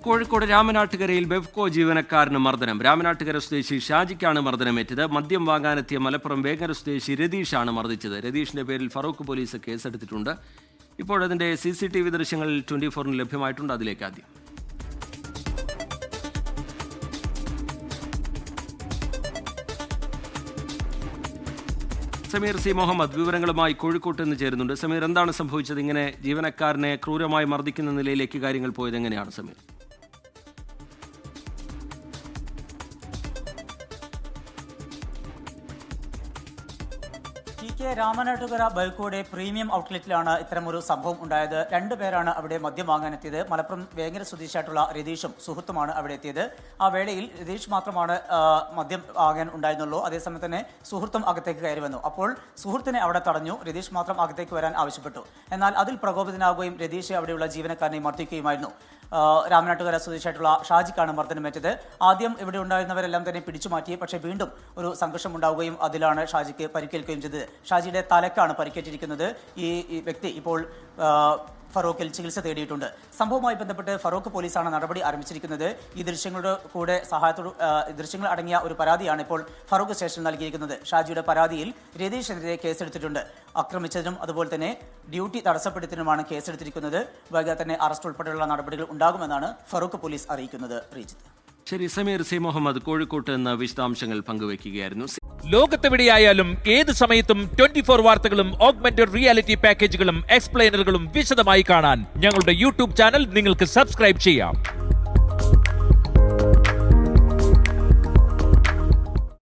കോഴിക്കോട് രാമനാട്ടുകരയിൽ ബെവ്കോ ജീവനക്കാരന് മർദ്ദനം. രാമനാട്ടുകര സ്വദേശി ഷാജിക്കാണ് മർദ്ദനമേറ്റത്. മദ്യം വാങ്ങാനെത്തിയ മലപ്പുറം വേങ്ങര സ്വദേശി രതീഷാണ് മർദ്ദിച്ചത്. രതീഷിന്റെ പേരിൽ ഫറൂഖ് പോലീസ് കേസെടുത്തിട്ടുണ്ട്. ഇപ്പോഴതിന്റെ CCTV ദൃശ്യങ്ങൾ 24-ന് ലഭ്യമായിട്ടുണ്ട്. അതിലേക്ക് ആദ്യം സമീർ സി മുഹമ്മദ് വിവരങ്ങളുമായി കോഴിക്കോട്ട് നിന്ന് ചേരുന്നുണ്ട്. സമീർ, എന്താണ് സംഭവിച്ചത്? ഇങ്ങനെ ജീവനക്കാരനെ ക്രൂരമായി മർദ്ദിക്കുന്ന നിലയിലേക്ക് കാര്യങ്ങൾ പോയത് എങ്ങനെയാണ് സമീർ? രാമനാട്ടുകര ബെവ്കോയുടെ പ്രീമിയം ഔട്ട്ലെറ്റിലാണ് ഇത്തരമൊരു സംഭവം ഉണ്ടായത്. രണ്ടുപേരാണ് അവിടെ മദ്യം വാങ്ങാനെത്തിയത്. മലപ്പുറം വേങ്ങര സ്വദേശിയായിട്ടുള്ള രതീഷും സുഹൃത്തുമാണ് അവിടെ എത്തിയത്. ആ വേളയിൽ രതീഷ് മാത്രമാണ് മദ്യം വാങ്ങാൻ ഉണ്ടായിരുന്നുള്ളൂ. അതേസമയം തന്നെ സുഹൃത്തും അകത്തേക്ക് കയറി വന്നു. അപ്പോൾ സുഹൃത്തിനെ അവിടെ തടഞ്ഞു. രതീഷ് മാത്രം അകത്തേക്ക് വരാൻ ആവശ്യപ്പെട്ടു. എന്നാൽ അതിൽ പ്രകോപിതനാകുകയും രതീഷ് അവിടെയുള്ള ജീവനക്കാരനെ മർദ്ദിക്കുകയുമായിരുന്നു. രാമനാട്ടുകര സ്വദേശിയായിട്ടുള്ള ഷാജിക്കാണ് മർദ്ദനമേറ്റത്. ആദ്യം ഇവിടെ ഉണ്ടായിരുന്നവരെല്ലാം തന്നെ പിടിച്ചു മാറ്റി. പക്ഷേ വീണ്ടും ഒരു സംഘർഷം ഉണ്ടാവുകയും അതിലാണ് ഷാജിക്ക് പരിക്കേൽക്കുകയും ചെയ്തത്. ഷാജിയുടെ തലക്കാണ് പരിക്കേറ്റിരിക്കുന്നത്. ഈ വ്യക്തി ഇപ്പോൾ ഫറൂഖിൽ ചികിത്സ തേടിയിട്ടുണ്ട്. സംഭവവുമായി ബന്ധപ്പെട്ട് ഫറൂഖ് പോലീസാണ് നടപടി ആരംഭിച്ചിരിക്കുന്നത്. ഈ ദൃശ്യങ്ങളുടെ കൂടെ ദൃശ്യങ്ങൾ അടങ്ങിയ ഒരു പരാതിയാണ് ഇപ്പോൾ ഫറൂഖ് സ്റ്റേഷനിൽ നൽകിയിരിക്കുന്നത്. ഷാജിയുടെ പരാതിയിൽ രതീഷിനെതിരെ കേസെടുത്തിട്ടുണ്ട്. ആക്രമിച്ചതിനും അതുപോലെ തന്നെ ഡ്യൂട്ടി തടസ്സപ്പെടുത്തിനുമാണ് കേസെടുത്തിരിക്കുന്നത്. വൈകാതെ തന്നെ അറസ്റ്റ് ഉൾപ്പെടെയുള്ള നടപടികൾ ഉണ്ടാകുമെന്നാണ് ഫറൂഖ് പോലീസ് അറിയിക്കുന്നത്. ശരി, സമീർ സി മുഹമ്മദ് കോഴിക്കോട്ട് നിന്ന് വിശദാംശങ്ങൾ പങ്കുവയ്ക്കുകയായിരുന്നു. ലോകത്തെവിടെയായാലും ഏത് സമയത്തും 24 വാർത്തകളും ഓഗ്മെന്റഡ് റിയാലിറ്റി പാക്കേജുകളും എക്സ്പ്ലെയിനറുകളും വിശദമായി കാണാൻ ഞങ്ങളുടെ YouTube ചാനൽ നിങ്ങൾക്ക് സബ്സ്ക്രൈബ് ചെയ്യാം.